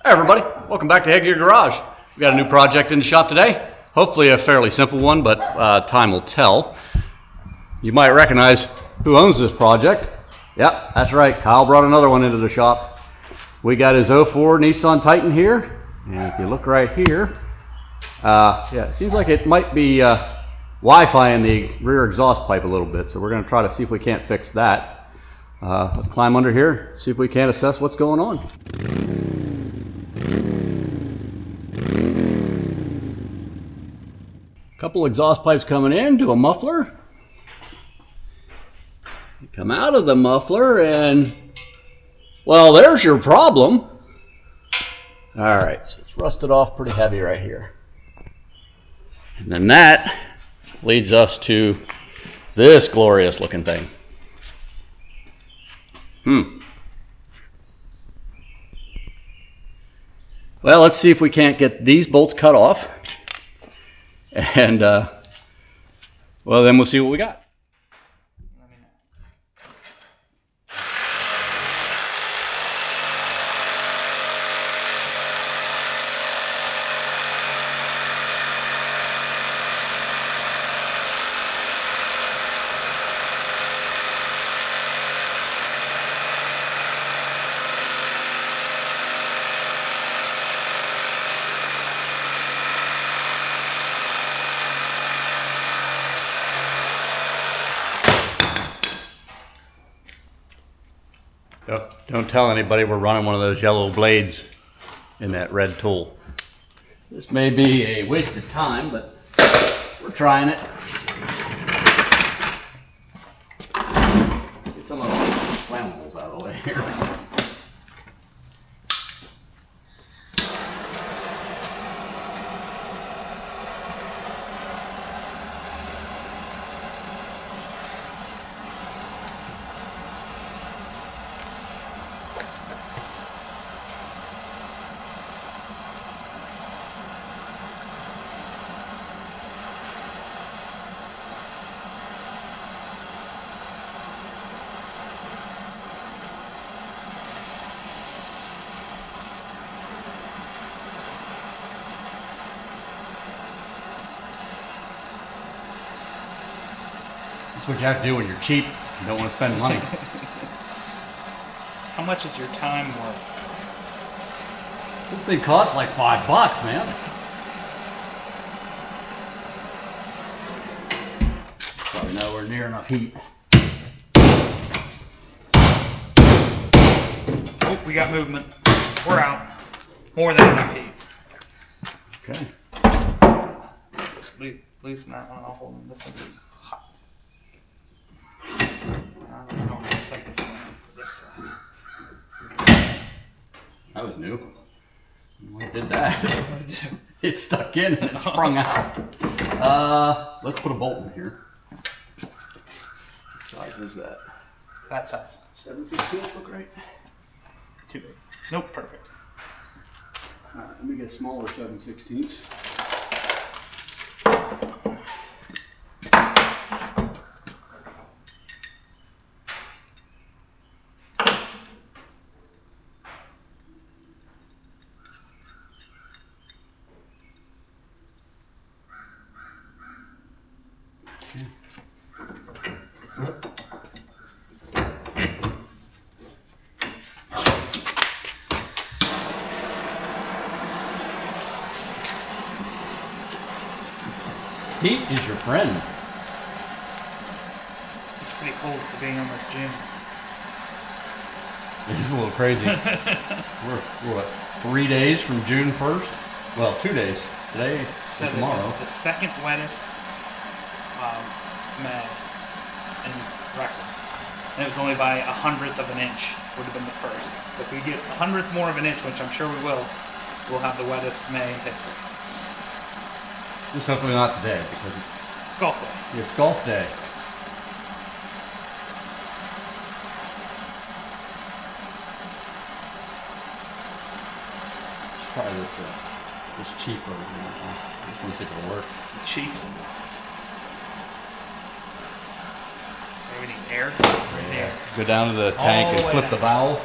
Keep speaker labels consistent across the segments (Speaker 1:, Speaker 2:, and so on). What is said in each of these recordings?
Speaker 1: Hey everybody, welcome back to Headgear Garage. We got a new project in the shop today. Hopefully a fairly simple one, but time will tell. You might recognize who owns this project. Yep, that's right, Kyle brought another one into the shop. We got his 04 Nissan Titan here, and if you look right here, yeah, it seems like it might be Wi-Fi in the rear exhaust pipe a little bit, so we're going to try to see if we can't fix that. Let's climb under here, see if we can't assess what's going on. Couple exhaust pipes coming in to a muffler. Come out of the muffler and, well, there's your problem. All right, so it's rusted off pretty heavy right here. And then that leads us to this glorious looking thing. Well, let's see if we can't get these bolts cut off. And, well, then we'll see what we got. Don't tell anybody we're running one of those yellow blades in that red tool. This may be a waste of time, but we're trying it. Get some of those flammables out of the way here. That's what you have to do when you're cheap. You don't want to spend money.
Speaker 2: How much is your time worth?
Speaker 1: This thing costs like $5, man. Probably nowhere near enough heat.
Speaker 2: Oh, we got movement. We're out. More than enough heat.
Speaker 1: Okay.
Speaker 2: Loosen that one. I'll hold on. This one's hot. I don't know how to set this one up for this side.
Speaker 1: That was new. What did that? It stuck in and it sprung out. Let's put a bolt in here. What size is that?
Speaker 2: That size.
Speaker 1: 7/16 look right?
Speaker 2: Too big. Nope, perfect.
Speaker 1: Alright, let me get a smaller 7/16. Heat is your friend.
Speaker 2: It's pretty cold for being on this gym.
Speaker 1: It's a little crazy. we're what, 3 days from June 1st? Well, 2 days. Today and tomorrow.
Speaker 2: The second wettest May in record. And it was only by 100th of an inch would have been the first. If we get 100th more of an inch, which I'm sure we will, we'll have the wettest May in history.
Speaker 1: Just hopefully not today, because
Speaker 2: Golf day.
Speaker 1: it's golf day. Let's try this cheap over here. I just want to see if it'll work.
Speaker 2: Chief. Maybe need air. Where's the air?
Speaker 1: Go down to the tank and flip the valve.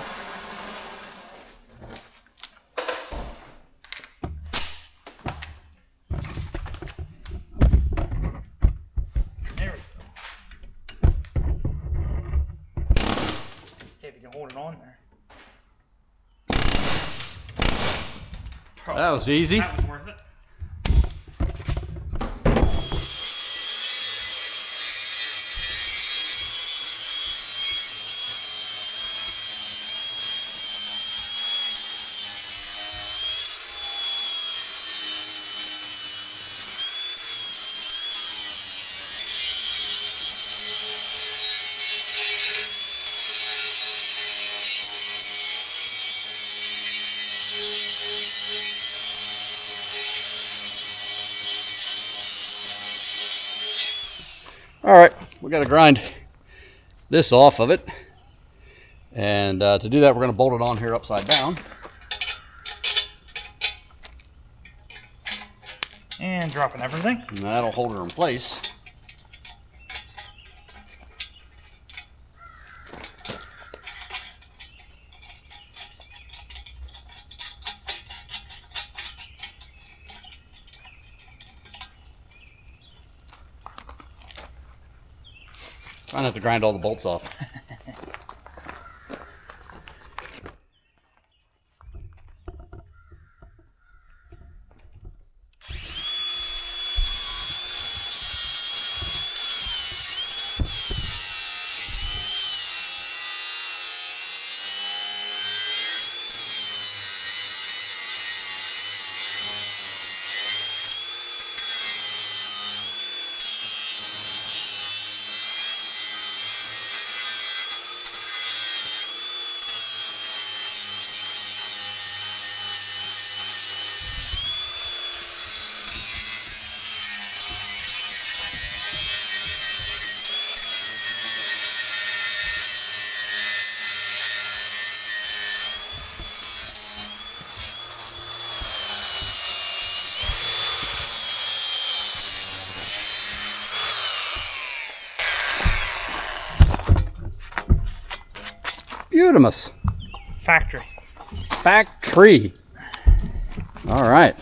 Speaker 1: That was easy.
Speaker 2: That was worth it.
Speaker 1: All right, we got to grind this off of it. And to do that, we're going to bolt it on here upside down.
Speaker 2: And dropping everything.
Speaker 1: And that'll hold her in place. Try not to grind all the bolts off. Beautimus.
Speaker 2: Factory.
Speaker 1: Factory. All right.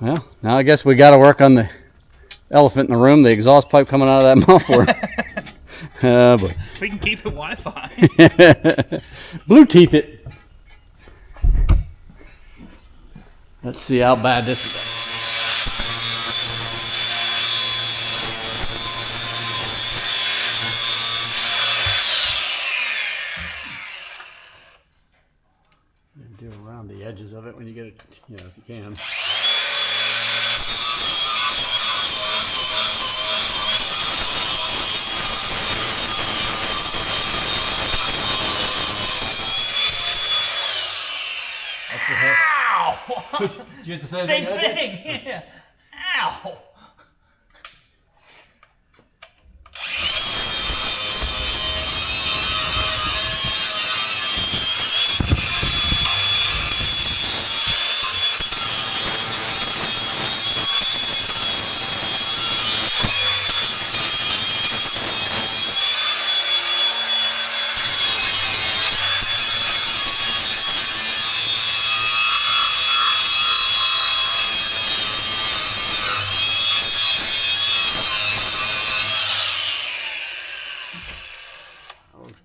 Speaker 1: Well, now I guess we got to work on the elephant in the room, the exhaust pipe coming out of that muffler. Boy.
Speaker 2: We can keep it Wi-Fi.
Speaker 1: Bluetooth it. Let's see how bad this is. Do around the edges of it when you get it, you know, if you can.
Speaker 2: Ow!
Speaker 1: Did you have to say
Speaker 2: Same thing. Yeah. Ow!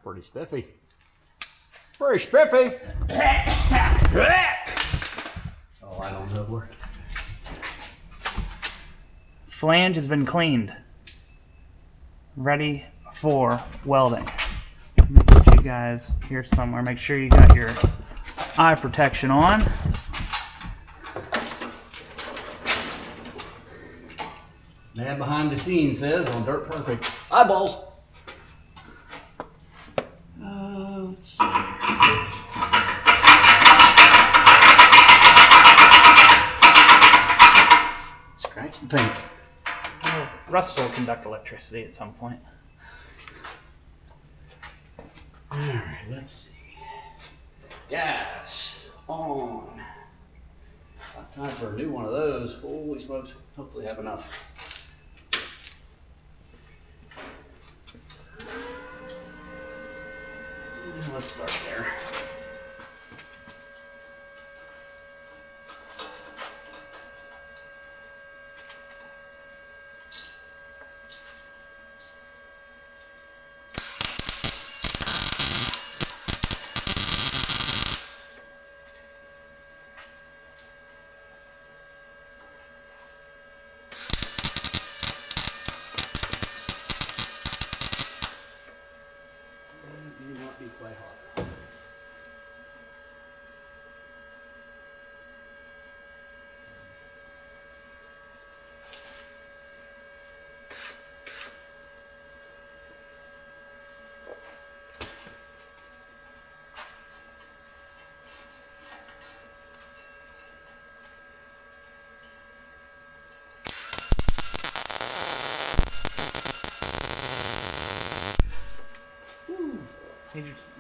Speaker 1: Pretty spiffy. Pretty spiffy. Oh, I don't know where.
Speaker 2: Flange has been cleaned. Ready for welding. Let me get you guys here somewhere. Make sure you got your eye protection on.
Speaker 1: Man behind the scenes says on Dirt Perfect, eyeballs. Let's see. Scratch the paint.
Speaker 2: Oh, rust will conduct electricity at some point.
Speaker 1: Alright, let's see. Gas on. About time for a new one of those. Holy smokes. Hopefully have enough. Let's start there.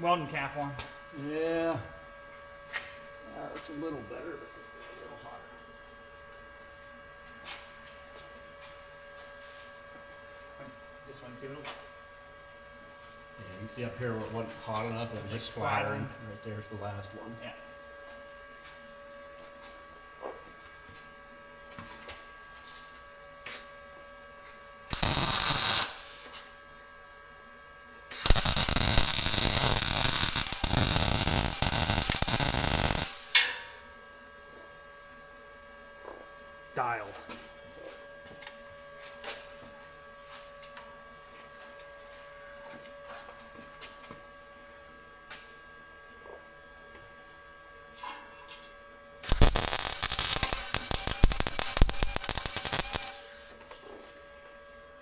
Speaker 2: welding cap on.
Speaker 1: Yeah. It's a little better, but it's a little hotter.
Speaker 2: This one, see what it looks like.
Speaker 1: Yeah, you can see up here where it wasn't hot enough, and it's
Speaker 2: It's
Speaker 1: just
Speaker 2: like
Speaker 1: splattering.
Speaker 2: splattering.
Speaker 1: Right there's the last one.
Speaker 2: Yeah. Dialed.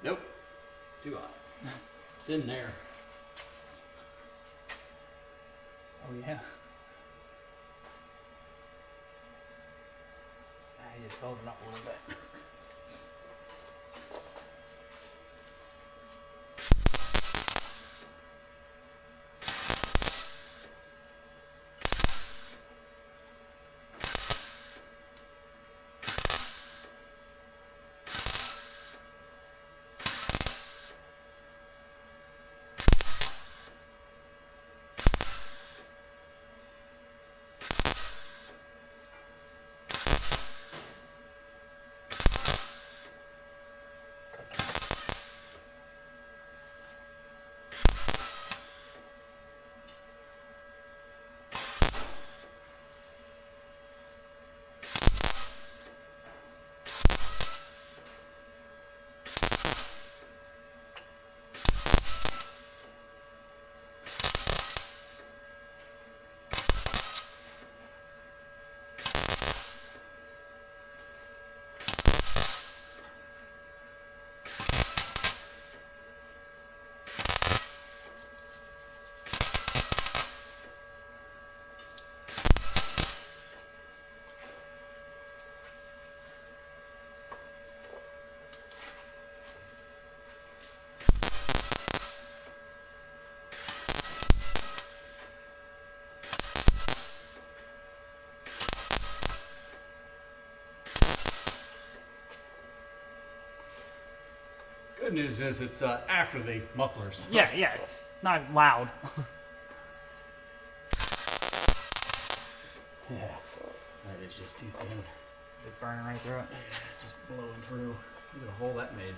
Speaker 1: Nope. Too hot. It's in there.
Speaker 2: Oh yeah. I just build it up a little bit.
Speaker 1: Good news is it's after the mufflers.
Speaker 2: Yeah, it's not loud.
Speaker 1: Yeah. That is just too thin.
Speaker 2: It's burning right through it.
Speaker 1: Yeah, it's just blowing through. Look at the hole that made.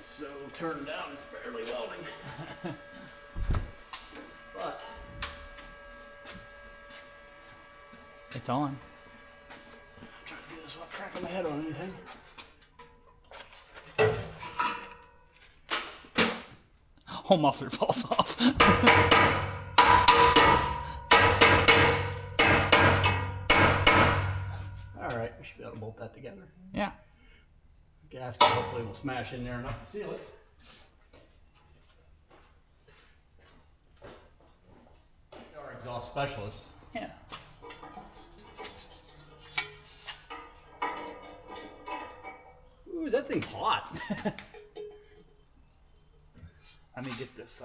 Speaker 1: So turned down, it's barely welding. But
Speaker 2: It's on.
Speaker 1: I'm trying to do this without cracking my head on anything.
Speaker 2: Whole muffler falls off.
Speaker 1: Alright, we should be able to bolt that together.
Speaker 2: Yeah.
Speaker 1: Gasket hopefully will smash in there enough to seal it. Our exhaust specialist.
Speaker 2: Yeah.
Speaker 1: Ooh, that thing's hot.
Speaker 2: Let me get this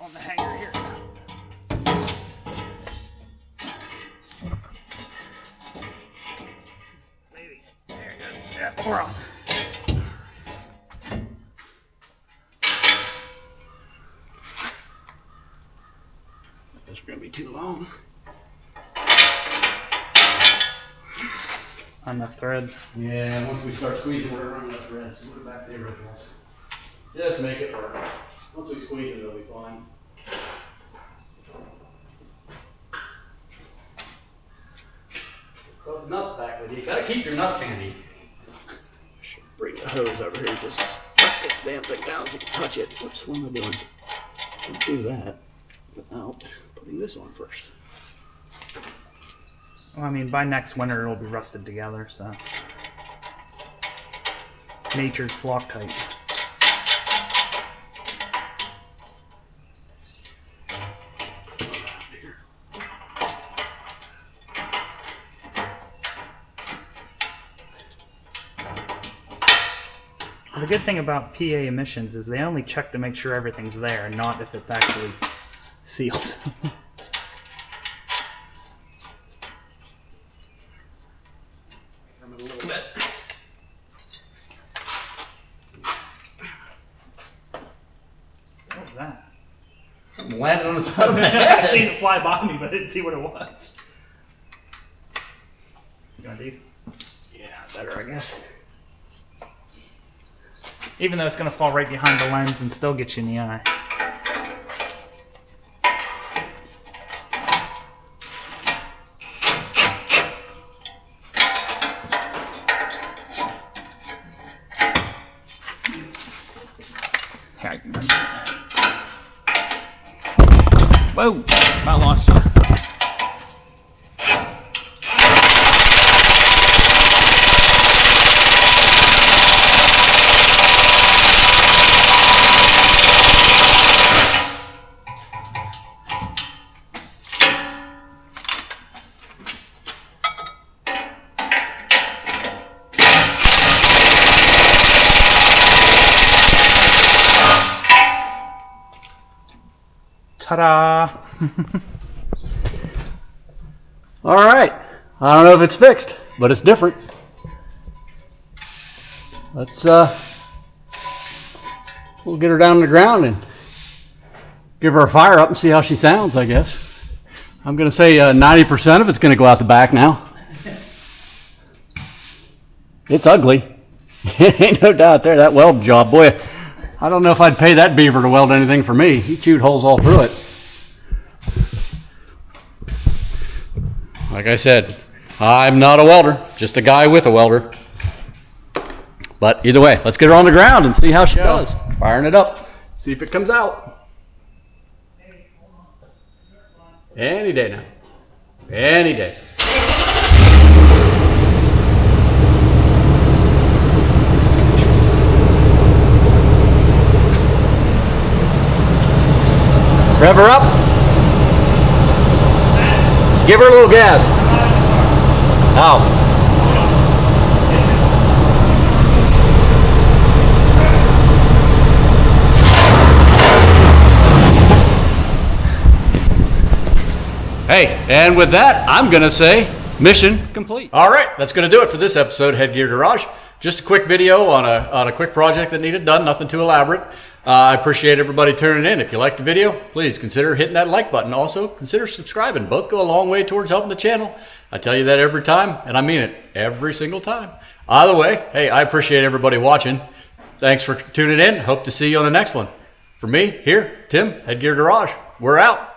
Speaker 2: on the hanger here. Maybe. There it goes. Yeah, we're on.
Speaker 1: This is gonna be too long.
Speaker 2: on the thread.
Speaker 1: Yeah, once we start squeezing, we're running enough threads. So put it back to the originals. Just make it work. Once we squeeze it, it'll be fine. Put the nuts back with you. You gotta keep your nuts handy. Should bring the hose over here. Just put this damn thing down so you can touch it. Whoops, what am I doing? Don't do that without putting this on first.
Speaker 2: Well, I mean, by next winter it'll be rusted together, so. Nature's Loctite. The good thing about PA emissions is they only check to make sure everything's there, not if it's actually sealed.
Speaker 1: From it a little bit.
Speaker 2: What was that?
Speaker 1: Landed on the side of my
Speaker 2: I
Speaker 1: head.
Speaker 2: seen it fly by me, but I didn't see what it was. You want these?
Speaker 1: Yeah, better, I guess.
Speaker 2: Even though it's going to fall right behind the lens and still get you in the eye. Whoa! I lost you. Ta-da!
Speaker 1: All right. I don't know if it's fixed, but it's different. Let's we'll get her down on the ground and give her a fire up and see how she sounds, I guess. I'm going to say 90% of it's going to go out the back now. It's ugly. Ain't no doubt there. That weld job, boy. I don't know if I'd pay that beaver to weld anything for me. He chewed holes all through it. Like I said, I'm not a welder, just a guy with a welder. But either way, let's get her on the ground and see how she does. Firing it up, see if it comes out. Any day now. Any day. Rev her up. Give her a little gas. Ow. Hey, and with that, I'm going to say mission complete. All right, that's going to do it for this episode of Headgear Garage. Just a quick video on a quick project that needed done, nothing too elaborate. I appreciate everybody tuning in. If you liked the video, please consider hitting that like button. Also, consider subscribing. Both go a long way towards helping the channel. I tell you that every time, and I mean it every single time. Either way, hey, I appreciate everybody watching. Thanks for tuning in. Hope to see you on the next one. For me, here, Tim, Headgear Garage. We're out.